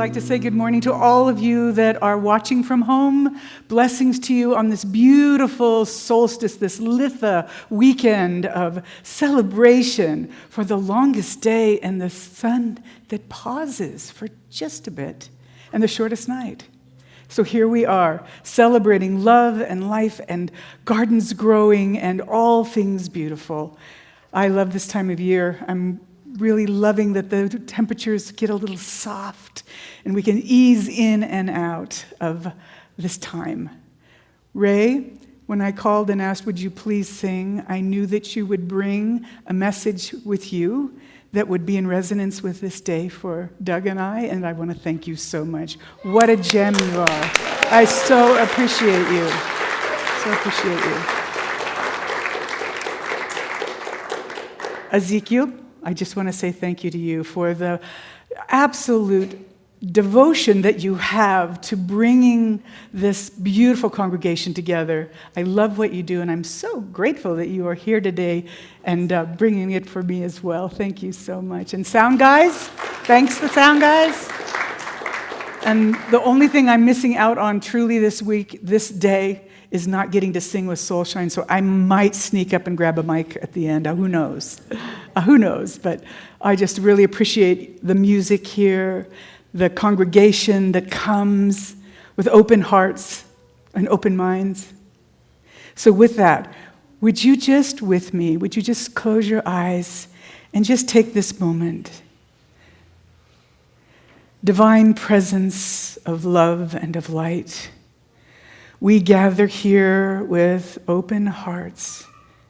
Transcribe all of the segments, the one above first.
like to say good morning to all of you that are watching from home. Blessings to you on this beautiful solstice, this Litha weekend of celebration for the longest day and the sun that pauses for just a bit and the shortest night. So here we are, celebrating love and life and gardens growing and all things beautiful. I love this time of year. I'm really loving that the temperatures get a little soft and we can ease in and out of this time. Ray, when I called and asked, would you please sing, I knew that you would bring a message with you that would be in resonance with this day for Doug and I want to thank you so much. What a gem you are. I so appreciate you. So appreciate you. Ezekiel, I just want to say thank you to you for the absolute devotion that you have to bringing this beautiful congregation together. I love what you do, and I'm so grateful that you are here today and bringing it for me as well. Thank you so much. And sound guys, thanks the sound guys. And the only thing I'm missing out on truly this week, this day, is not getting to sing with Soulshine, so I might sneak up and grab a mic at the end. Who knows? Who knows? But I just really appreciate the music here, the congregation that comes with open hearts and open minds. So with that, would you just close your eyes and just take this moment? Divine presence of love and of light, we gather here with open hearts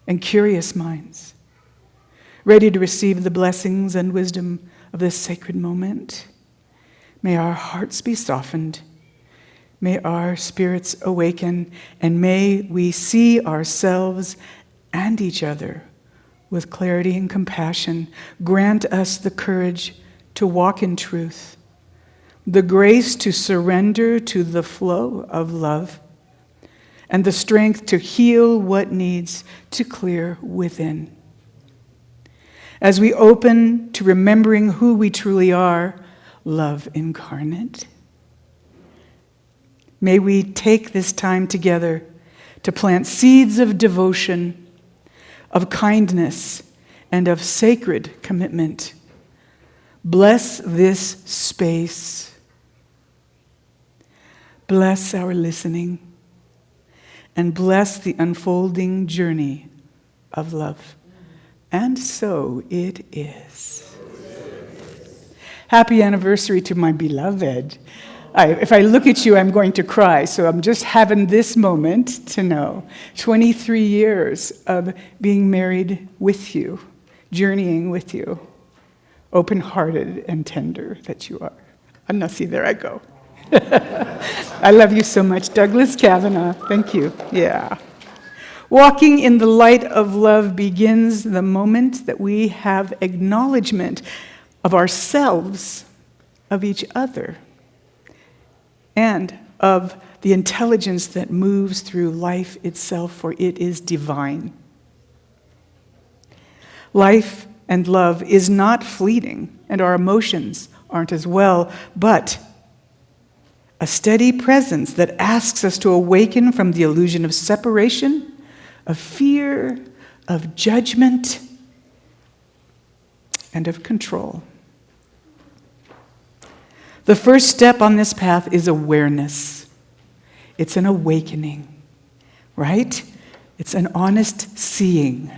and curious minds, ready to receive the blessings and wisdom of this sacred moment. May our hearts be softened, may our spirits awaken, and may we see ourselves and each other with clarity and compassion. Grant us the courage to walk in truth, the grace to surrender to the flow of love, and the strength to heal what needs to clear within. As we open to remembering who we truly are, love incarnate, may we take this time together to plant seeds of devotion, of kindness, and of sacred commitment. Bless this space. Bless our listening. And bless the unfolding journey of love. And so it is. Happy anniversary to my beloved. If I look at you, I'm going to cry, so I'm just having this moment to know. 23 years of being married with you, journeying with you, open-hearted and tender that you are. And now see, there I go. I love you so much. Douglas Cavanaugh, thank you. Yeah. Walking in the light of love begins the moment that we have acknowledgement of ourselves, of each other, and of the intelligence that moves through life itself, for it is divine. Life and love is not fleeting, and our emotions aren't as well, but a steady presence that asks us to awaken from the illusion of separation, of fear, of judgment, and of control. The first step on this path is awareness. It's an awakening, right? It's an honest seeing.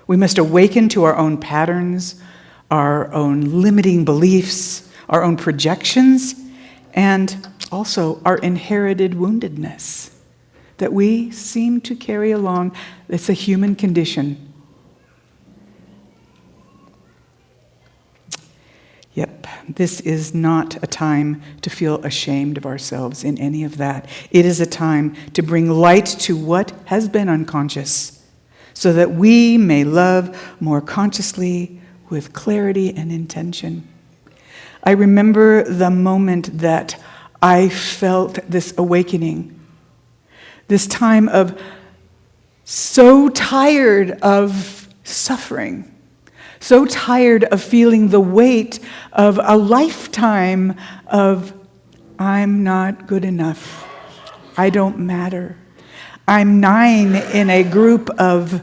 We must awaken to our own patterns, our own limiting beliefs, our own projections, and also our inherited woundedness that we seem to carry along. It's a human condition. Yep, this is not a time to feel ashamed of ourselves in any of that. It is a time to bring light to what has been unconscious, so that we may love more consciously with clarity and intention. I remember the moment that I felt this awakening, this time of so tired of suffering, So tired of feeling the weight of a lifetime of, I'm not good enough. I don't matter. I'm 9 in a group of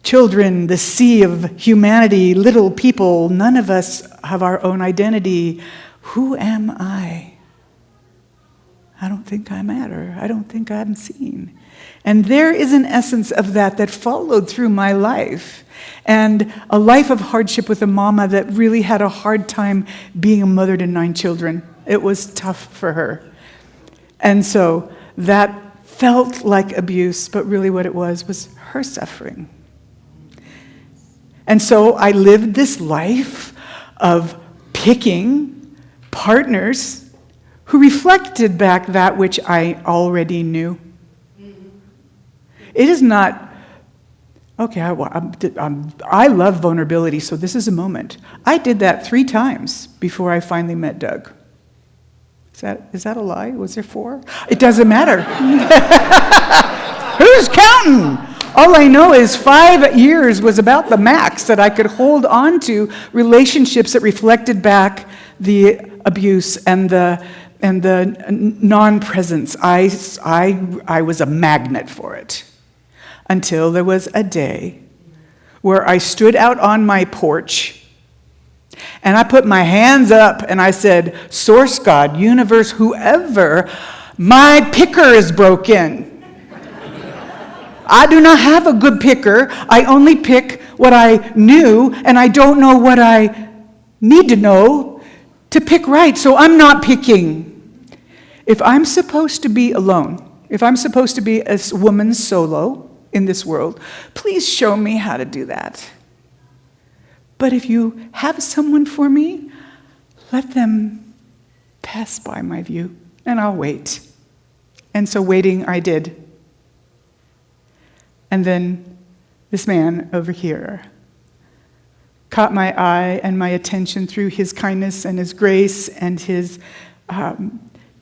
children, the sea of humanity, little people. None of us have our own identity. Who am I? I don't think I matter. I don't think I'm seen. And there is an essence of that followed through my life. And a life of hardship with a mama that really had a hard time being a mother to 9 children. It was tough for her. And so that felt like abuse, but really what it was her suffering. And so I lived this life of picking partners who reflected back that which I already knew. It is not, okay, I love vulnerability, so this is a moment. I did that 3 times before I finally met Doug. Is that a lie? Was there 4? It doesn't matter. Who's counting? All I know is 5 years was about the max that I could hold on to relationships that reflected back the abuse and the non-presence. I was a magnet for it. Until there was a day where I stood out on my porch and I put my hands up and I said, Source, God, universe, whoever, my picker is broken. I do not have a good picker. I only pick what I knew, and I don't know what I need to know to pick right, so I'm not picking. If I'm supposed to be alone, if I'm supposed to be a woman solo in this world, please show me how to do that. But if you have someone for me, let them pass by my view, and I'll wait. And so waiting I did. And then this man over here caught my eye and my attention through his kindness and his grace and his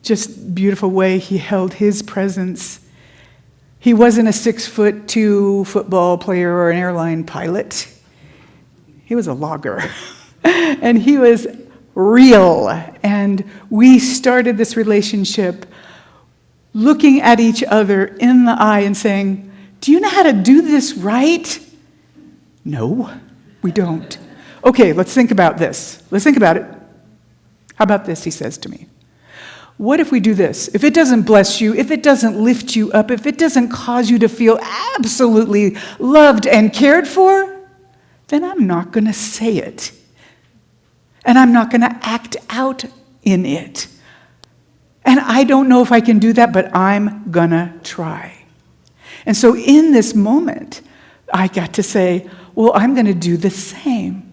just beautiful way he held his presence. He wasn't a 6'2" football player or an airline pilot. He was a logger. And he was real. And we started this relationship looking at each other in the eye and saying, do you know how to do this right? No, we don't. Okay, let's think about this. Let's think about it. How about this, he says to me. What if we do this? If it doesn't bless you, if it doesn't lift you up, if it doesn't cause you to feel absolutely loved and cared for, then I'm not going to say it. And I'm not going to act out in it. And I don't know if I can do that, but I'm going to try. And so in this moment, I got to say, well, I'm going to do the same.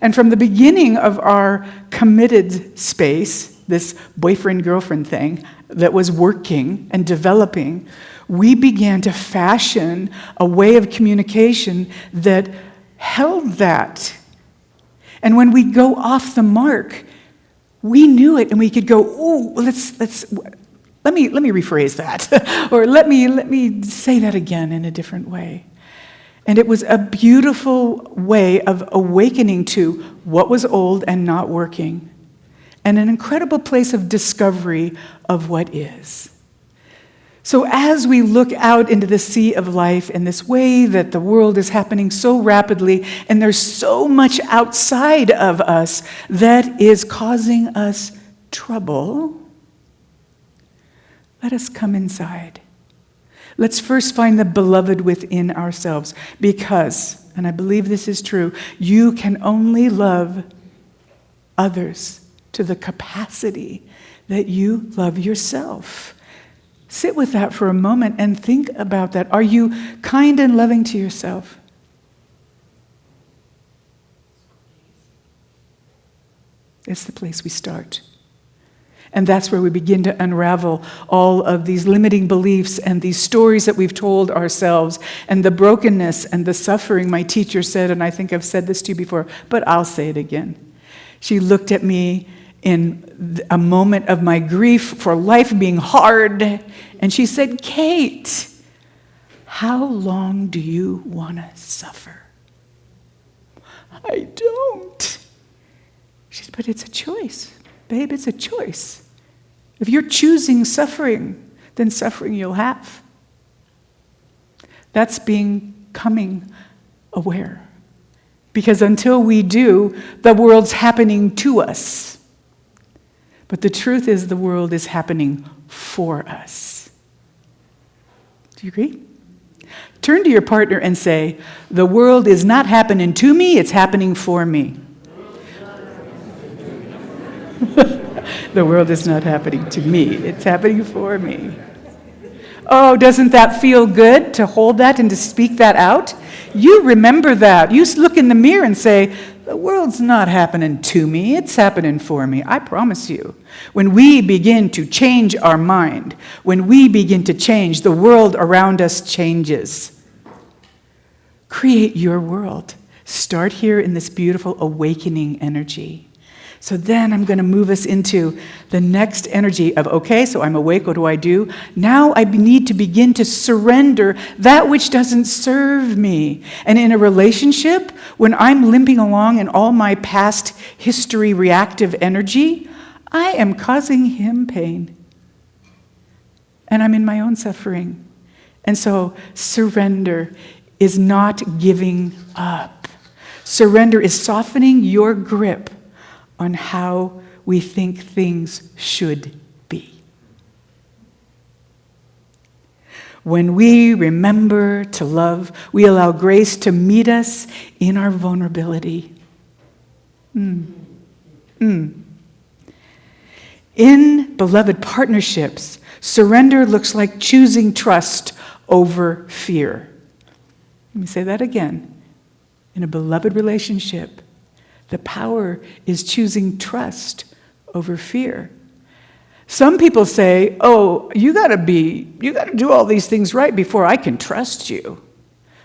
And from the beginning of our committed space, this boyfriend-girlfriend thing that was working and developing, we began to fashion a way of communication that held that. And when we go off the mark, we knew it, and we could go, "Oh, let me rephrase that," or let me say that again in a different way. And it was a beautiful way of awakening to what was old and not working, and an incredible place of discovery of what is. So as we look out into the sea of life in this way that the world is happening so rapidly, and there's so much outside of us that is causing us trouble, let us come inside. Let's first find the beloved within ourselves, because, and I believe this is true, you can only love others to the capacity that you love yourself. Sit with that for a moment and think about that. Are you kind and loving to yourself? It's the place we start. And that's where we begin to unravel all of these limiting beliefs and these stories that we've told ourselves and the brokenness and the suffering. My teacher said, and I think I've said this to you before, but I'll say it again. She looked at me in a moment of my grief for life being hard, and she said, Kate, how long do you want to suffer? I don't. She said, but it's a choice. Babe, it's a choice. If you're choosing suffering, then suffering you'll have. That's becoming aware. Because until we do, the world's happening to us. But the truth is the world is happening for us. Do you agree? Turn to your partner and say, the world is not happening to me, it's happening for me. The world is not happening to me, it's happening for me. Oh, doesn't that feel good to hold that and to speak that out? You remember that. You look in the mirror and say, the world's not happening to me, it's happening for me. I promise you. When we begin to change our mind, when we begin to change, the world around us changes. Create your world. Start here in this beautiful awakening energy. So then I'm going to move us into the next energy of, okay, so I'm awake, what do I do? Now I need to begin to surrender that which doesn't serve me. And in a relationship, when I'm limping along in all my past history reactive energy, I am causing him pain. And I'm in my own suffering. And so surrender is not giving up. Surrender is softening your grip on how we think things should be. When we remember to love, we allow grace to meet us in our vulnerability. In beloved partnerships, surrender looks like choosing trust over fear. Let me say that again. In a beloved relationship, the power is choosing trust over fear. Some people say, oh, you got to do all these things right before I can trust you.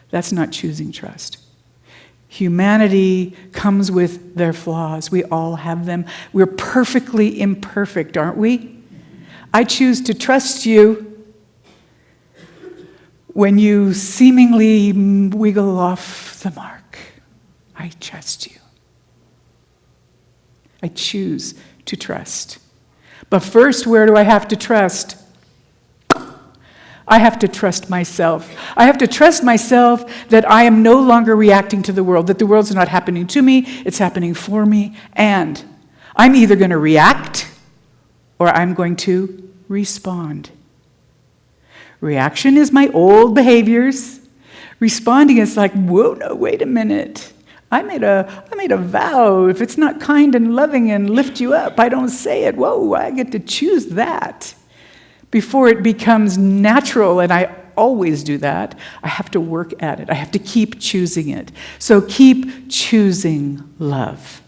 That's not choosing trust. Humanity comes with their flaws. We all have them. We're perfectly imperfect, aren't we? I choose to trust you when you seemingly wiggle off the mark. I trust you. I choose to trust. But first, where do I have to trust? I have to trust myself. I have to trust myself that I am no longer reacting to the world, that the world's not happening to me, it's happening for me, and I'm either going to react or I'm going to respond. Reaction is my old behaviors. Responding is like, whoa, no, wait a minute. I made a vow. If it's not kind and loving and lift you up, I don't say it. Whoa, I get to choose that. Before it becomes natural, and I always do that, I have to work at it. I have to keep choosing it. So keep choosing love.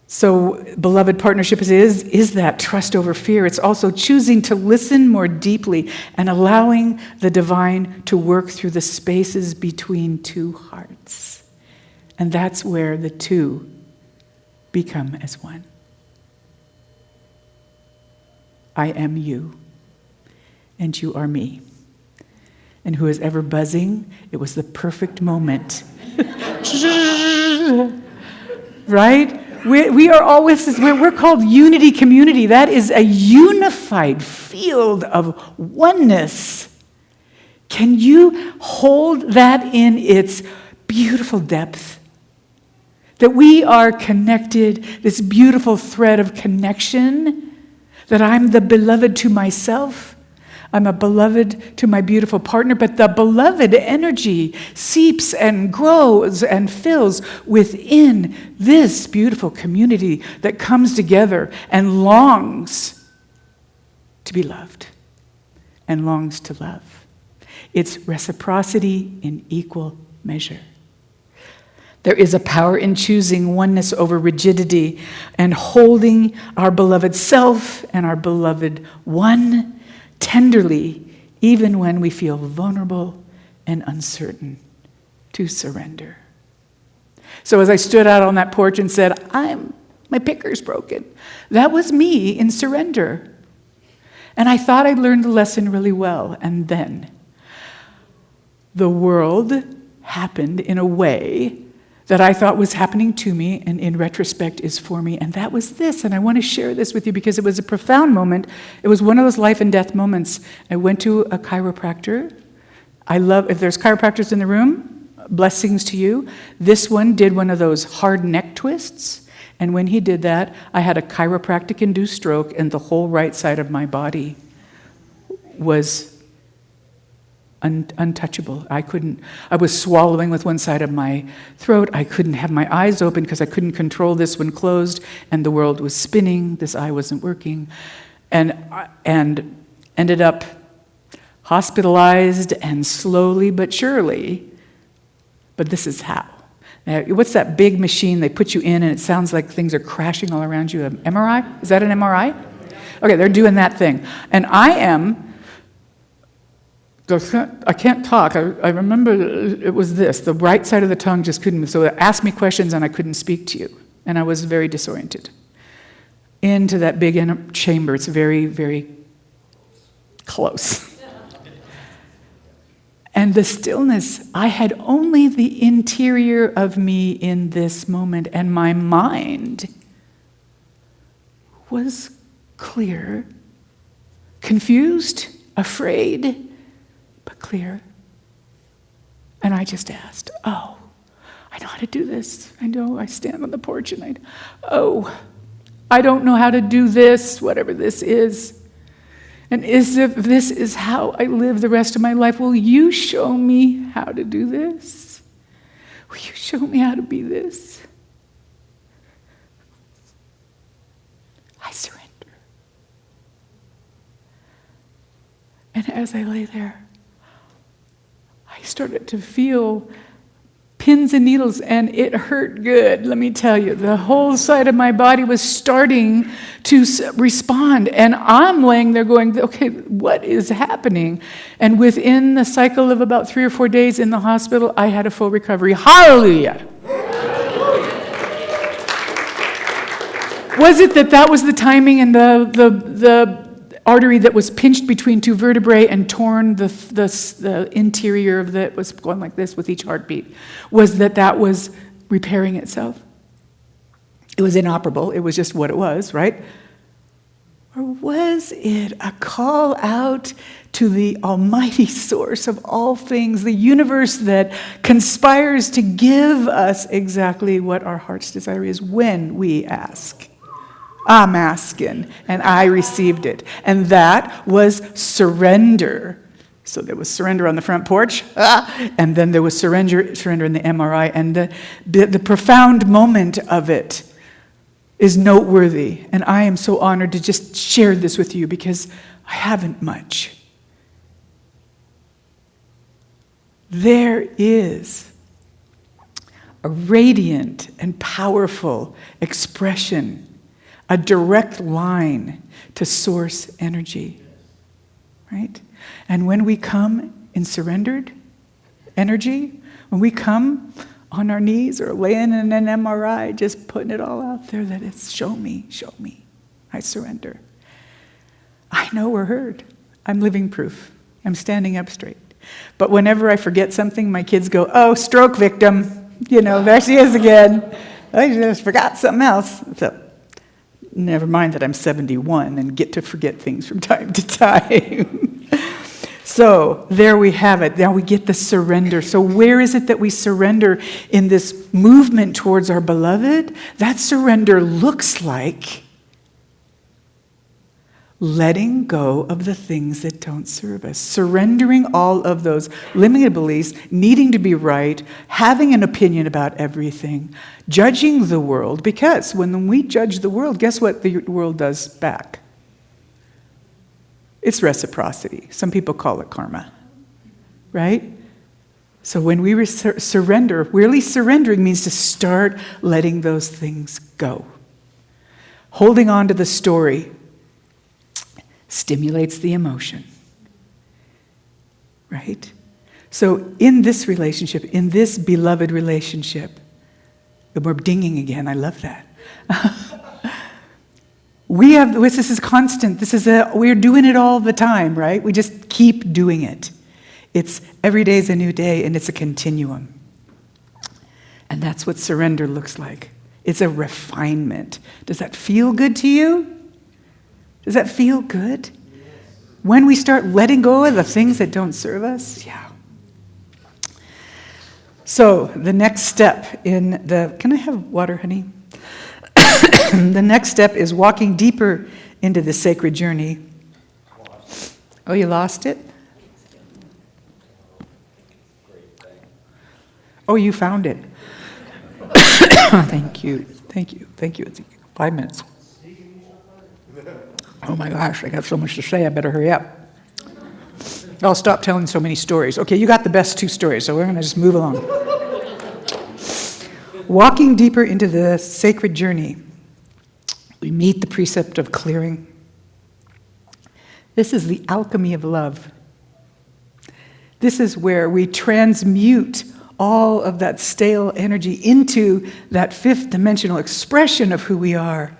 So beloved partnership is that trust over fear. It's also choosing to listen more deeply and allowing the divine to work through the spaces between two hearts. And that's where the two become as one. I am you, and you are me. And who is ever buzzing, it was the perfect moment. Right? We are always, we're called unity community. That is a unified field of oneness. Can you hold that in its beautiful depth? That we are connected, this beautiful thread of connection, that I'm the beloved to myself, I'm a beloved to my beautiful partner, but the beloved energy seeps and grows and fills within this beautiful community that comes together and longs to be loved and longs to love. It's reciprocity in equal measure. There is a power in choosing oneness over rigidity and holding our beloved self and our beloved one tenderly, even when we feel vulnerable and uncertain, to surrender. So as I stood out on that porch and said, my picker's broken, that was me in surrender. And I thought I'd learned the lesson really well. And then the world happened in a way that I thought was happening to me and in retrospect is for me. And that was this. And I want to share this with you because it was a profound moment. It was one of those life and death moments. I went to a chiropractor. If there's chiropractors in the room, blessings to you. This one did one of those hard neck twists. And when he did that, I had a chiropractic-induced stroke and the whole right side of my body was untouchable. I was swallowing with one side of my throat. I couldn't have my eyes open because I couldn't control this one closed, and the world was spinning. This eye wasn't working. And ended up hospitalized and slowly but surely, but this is how. Now, what's that big machine they put you in and it sounds like things are crashing all around you? An MRI? Is that an MRI? Okay, they're doing that thing. And I can't talk. I remember it was this. The right side of the tongue just couldn't move. So they asked me questions and I couldn't speak to you. And I was very disoriented. Into that big inner chamber. It's very, very close. And the stillness, I had only the interior of me in this moment. And my mind was clear, confused, afraid, but clear. And I just asked, I know how to do this. I know I stand on the porch and I don't know how to do this, whatever this is. And if this is how I live the rest of my life, will you show me how to do this? Will you show me how to be this? I surrender. And as I lay there, I started to feel pins and needles, and it hurt good, let me tell you. The whole side of my body was starting to respond, and I'm laying there going, okay, what is happening? And within the cycle of about 3 or 4 days in the hospital, I had a full recovery. Hallelujah! Was it that was the timing and the artery that was pinched between 2 vertebrae and torn, the interior of that was going like this with each heartbeat? Was that was repairing itself? It was inoperable. It was just what it was, right? Or was it a call out to the almighty source of all things, the universe that conspires to give us exactly what our heart's desire is when we ask? I'm asking, and I received it. And that was surrender. So there was surrender on the front porch, and then there was surrender in the MRI. And the profound moment of it is noteworthy. And I am so honored to just share this with you because I haven't much. There is a radiant and powerful expression, a direct line to source energy, right? And when we come in surrendered energy, when we come on our knees or laying in an MRI, just putting it all out there that it's show me, I surrender. I know we're heard. I'm living proof. I'm standing up straight. But whenever I forget something, my kids go, oh, stroke victim. There she is again. I just forgot something else. So never mind that I'm 71 and get to forget things from time to time. So there we have it. Now we get the surrender. So where is it that we surrender in this movement towards our beloved? That surrender looks like letting go of the things that don't serve us. Surrendering all of those limited beliefs, needing to be right, having an opinion about everything, judging the world. Because when we judge the world, guess what the world does back? It's reciprocity. Some people call it karma, right? So when we surrender, really surrendering means to start letting those things go. Holding on to the story stimulates the emotion, right? So in this relationship, in this beloved relationship, we're dinging again, I love that. This is constant, we're doing it all the time, right? We just keep doing it. It's every day is a new day, and it's a continuum. And that's what surrender looks like. It's a refinement. Does that feel good to you? Does that feel good? When we start letting go of the things that don't serve us? Yeah. So the next step can I have water, honey? The next step is walking deeper into the sacred journey. Oh, you lost it? Oh, you found it. Thank you. It's 5 minutes. Oh my gosh, I got so much to say, I better hurry up. I'll stop telling so many stories. Okay, you got the best 2 stories, so we're going to just move along. Walking deeper into the sacred journey, we meet the precept of clearing. This is the alchemy of love. This is where we transmute all of that stale energy into that 5th dimensional expression of who we are.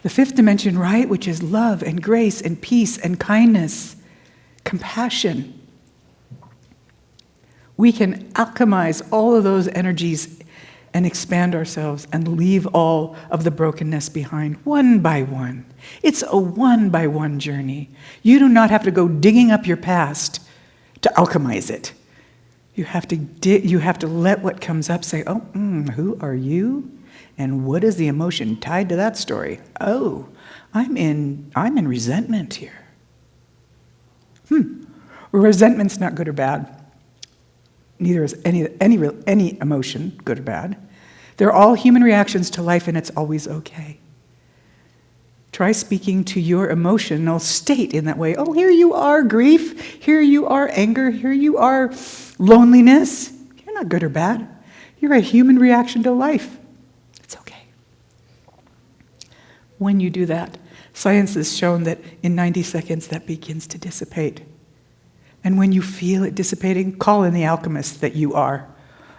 The 5th dimension, right, which is love and grace and peace and kindness, compassion. We can alchemize all of those energies and expand ourselves and leave all of the brokenness behind one by one. It's a one-by-one journey. You do not have to go digging up your past to alchemize it. You have to let what comes up say, oh, who are you? And what is the emotion tied to that story? Oh, I'm in resentment here. Resentment's not good or bad. Neither is any emotion good or bad. They're all human reactions to life, and it's always okay. Try speaking to your emotional state in that way. Oh, here you are, grief. Here you are, anger. Here you are, loneliness. You're not good or bad. You're a human reaction to life. It's okay. When you do that, science has shown that in 90 seconds that begins to dissipate. And when you feel it dissipating, call in the alchemist that you are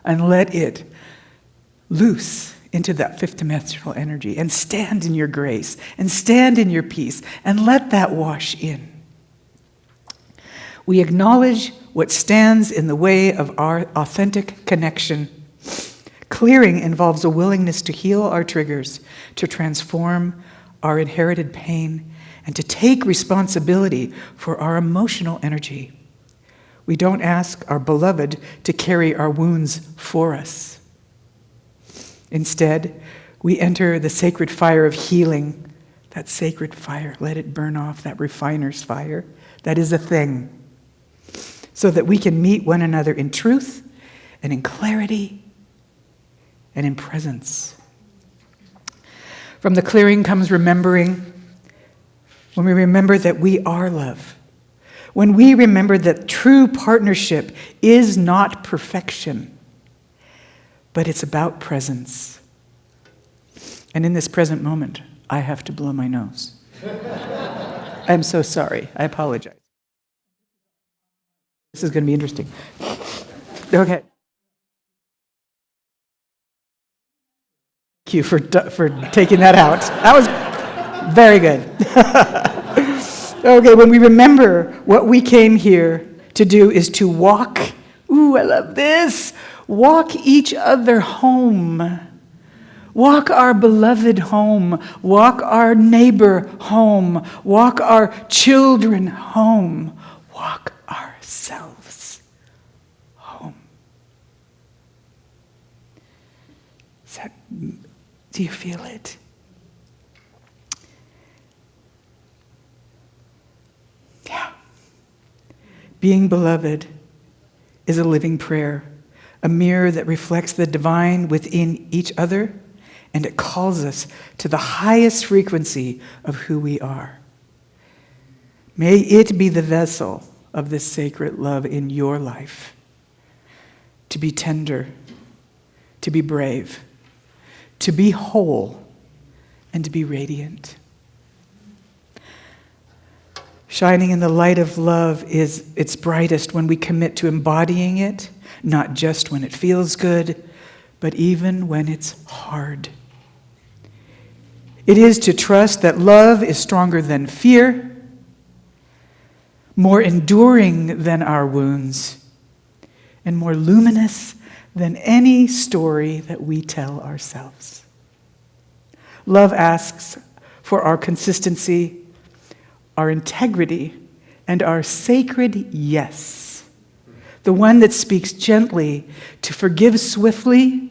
and let it loose into that 5th dimensional energy and stand in your grace and stand in your peace and let that wash in. We acknowledge what stands in the way of our authentic connection. Clearing involves a willingness to heal our triggers, to transform our inherited pain, and to take responsibility for our emotional energy. We don't ask our beloved to carry our wounds for us. Instead, we enter the sacred fire of healing. That sacred fire, let it burn off, that refiner's fire. That is a thing. So that we can meet one another in truth and in clarity and in presence. From the clearing comes remembering. When we remember that we are love. When we remember that true partnership is not perfection, but it's about presence. And in this present moment, I have to blow my nose. I'm so sorry. I apologize. This is going to be interesting. Okay. Thank you for taking that out. That was very good. Okay, when we remember what we came here to do is to walk. Ooh, I love this. Walk each other home. Walk our beloved home. Walk our neighbor home. Walk our children home. Walk ourselves home. Do you feel it? Yeah. Being beloved is a living prayer. A mirror that reflects the divine within each other, and it calls us to the highest frequency of who we are. May it be the vessel of this sacred love in your life, to be tender, to be brave, to be whole, and to be radiant. Shining in the light of love is its brightest when we commit to embodying it, not just when it feels good, but even when it's hard. It is to trust that love is stronger than fear, more enduring than our wounds, and more luminous than any story that we tell ourselves. Love asks for our consistency, our integrity, and our sacred yes. The one that speaks gently, to forgive swiftly,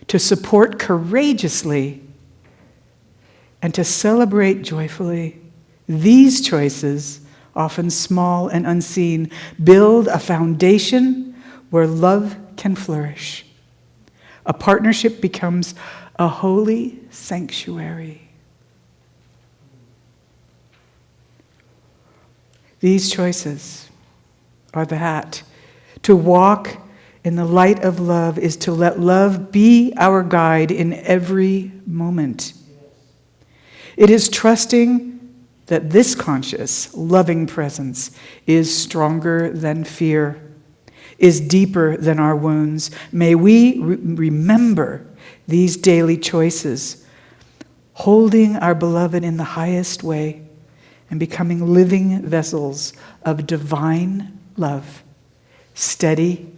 to support courageously, and to celebrate joyfully. These choices, often small and unseen, build a foundation where love can flourish. A partnership becomes a holy sanctuary. These choices are that. To walk in the light of love is to let love be our guide in every moment. It is trusting that this conscious, loving presence is stronger than fear, is deeper than our wounds. May we remember these daily choices, holding our beloved in the highest way and becoming living vessels of divine love, steady,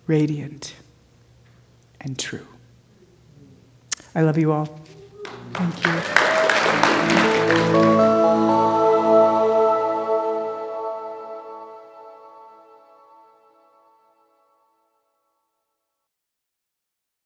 radiant, and true. I love you all. Thank you.